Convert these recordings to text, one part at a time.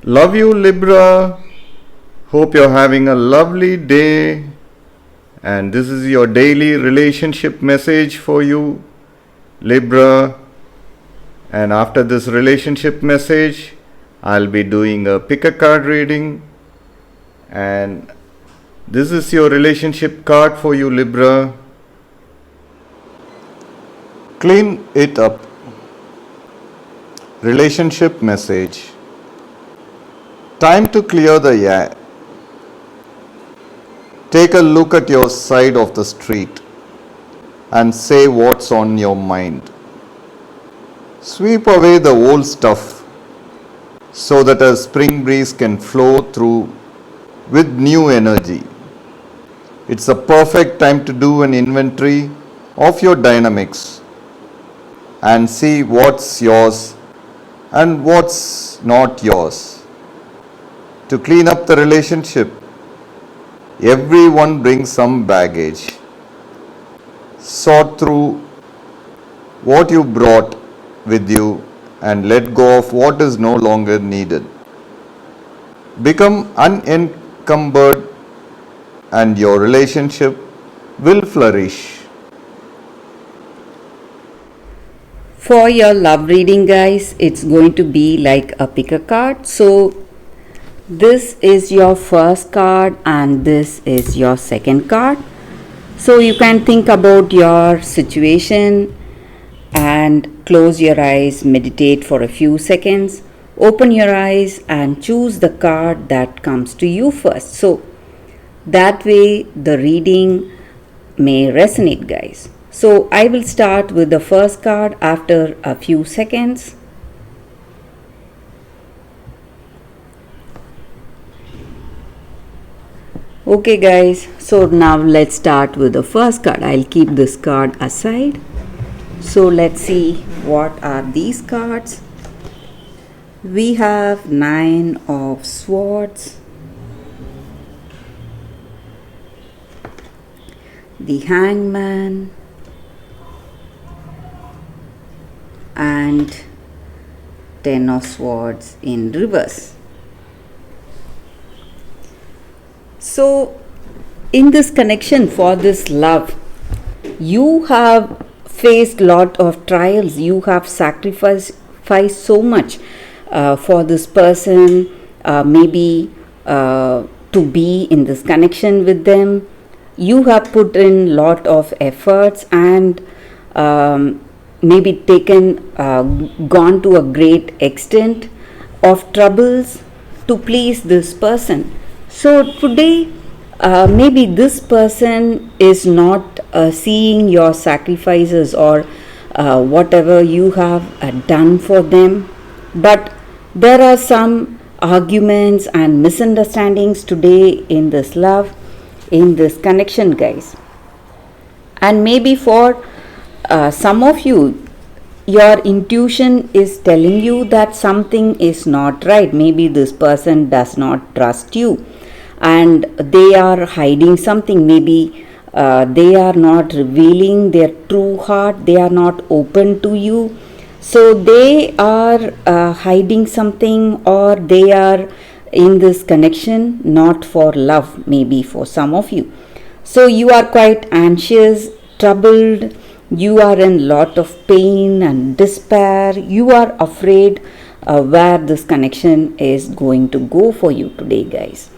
Love you, Libra. Hope you're having a lovely day. And this is your daily relationship message for you, Libra. And after this relationship message, I'll be doing a pick a card reading. And this is your relationship card for you, Libra. Clean it up. Relationship message. Time to clear the air. Take a look at your side of the street and say what's on your mind. Sweep away the old stuff so that a spring breeze can flow through with new energy. It's a perfect time to do an inventory of your dynamics and see what's yours and what's not yours. To clean up the relationship, everyone brings some baggage. Sort through what you brought with you and let go of what is no longer needed. Become unencumbered and your relationship will flourish. For your love reading, guys, it's going to be like a pick a card. So this is your first card and this is your second card. So you can think about your situation and close your eyes, meditate for a few seconds, open your eyes and choose the card that comes to you first. So that way the reading may resonate, guys. So I will start with the first card after a few seconds. Okay guys, so now let's start with the first card. I'll keep this card aside. So let's see what are these cards. We have 9 of Swords, the Hangman, and 10 of Swords in reverse. So in this connection for this love, you have faced lot of trials, you have sacrificed so much for this person, maybe to be in this connection with them. You have put in lot of efforts and maybe gone to a great extent of troubles to please this person. So today maybe this person is not seeing your sacrifices or whatever you have done for them, but there are some arguments and misunderstandings today in this love, in this connection, guys. And maybe for some of you, your intuition is telling you that something is not right. Maybe this person does not trust you and they are hiding something. Maybe they are not revealing their true heart, they are not open to you, so they are hiding something, or they are in this connection not for love, maybe for some of you. So you are quite anxious, troubled, you are in lot of pain and despair, you are afraid where this connection is going to go for you today, guys.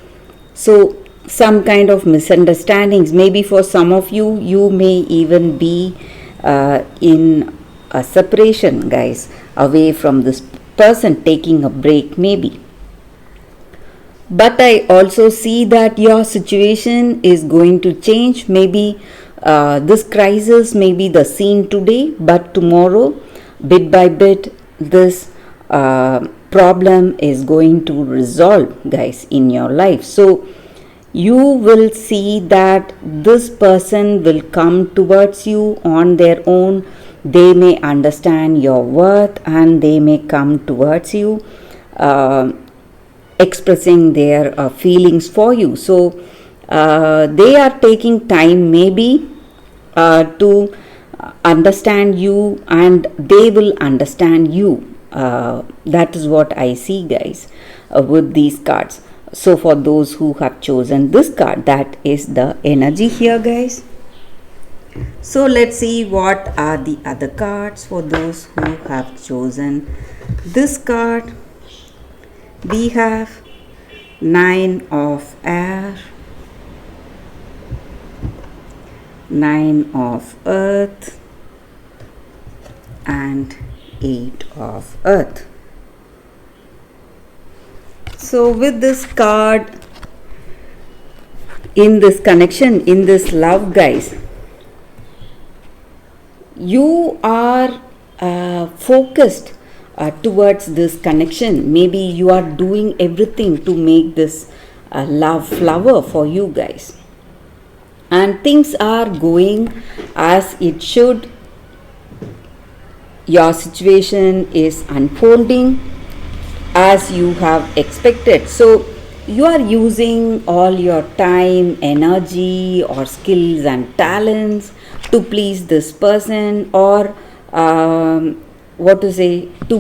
So some kind of misunderstandings, maybe for some of you, you may even be in a separation, guys, away from this person, taking a break maybe. But I also see that your situation is going to change. Maybe this crisis may be the scene today, but tomorrow, bit by bit, this problem is going to resolve, guys, in your life. So you will see that this person will come towards you on their own. They may understand your worth and they may come towards you expressing their feelings for you. So they are taking time maybe to understand you, and they will understand you That is what I see, guys, with these cards. So for those who have chosen this card, that is the energy here, guys. So let's see what are the other cards for those who have chosen this card. We have Nine of Air, Nine of Earth, and Eight of Earth. So with this card, in this connection, in this love, guys, you are focused towards this connection. Maybe you are doing everything to make this love flower for you guys, and things are going as it should. Your situation is unfolding as you have expected. So you are using all your time, energy, or skills and talents to please this person, or to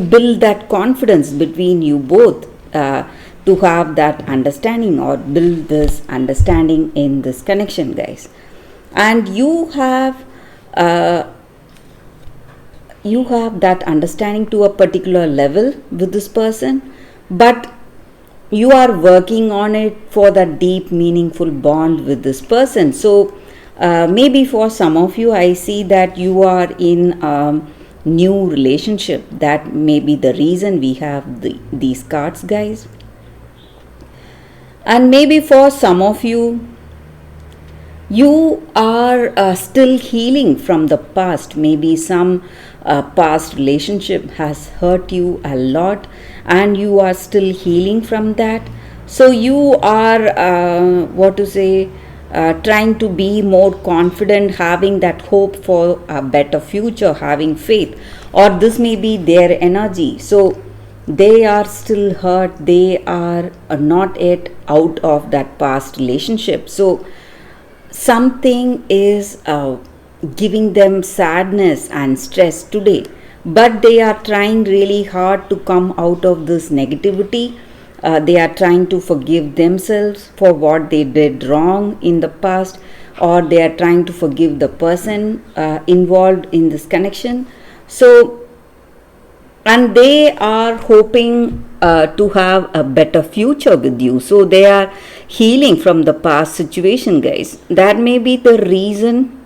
build that confidence between you both, to have that understanding or build this understanding in this connection, guys. And you have that understanding to a particular level with this person, but you are working on it for that deep, meaningful bond with this person. So maybe for some of you, I see that you are in a new relationship. That may be the reason we have these cards, guys. And maybe for some of you, you are still healing from the past. Maybe some past relationship has hurt you a lot, and you are still healing from that. So you are trying to be more confident, having that hope for a better future, having faith. Or this may be their energy. So they are still hurt, they are not yet out of that past relationship. So something is giving them sadness and stress today, but they are trying really hard to come out of this negativity. They are trying to forgive themselves for what they did wrong in the past, or they are trying to forgive the person involved in this connection. So, and they are hoping to have a better future with you. So they are healing from the past situation, guys. That may be the reason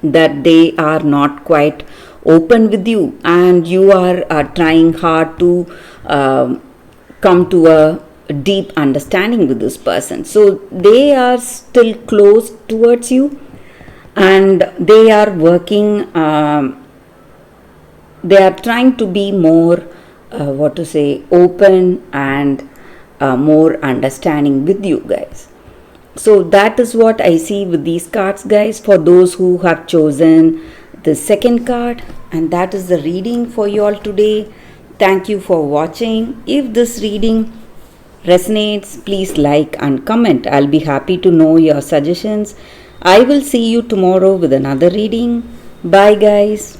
that they are not quite open with you, and you are trying hard to come to a deep understanding with this person. So they are still close towards you, and they are working, they are trying to be more open and more understanding with you guys. So that is what I see with these cards, guys, for those who have chosen the second card. And that is the reading for you all today. Thank you for watching. If this reading resonates, please like and comment. I'll be happy to know your suggestions. I will see you tomorrow with another reading. Bye, guys.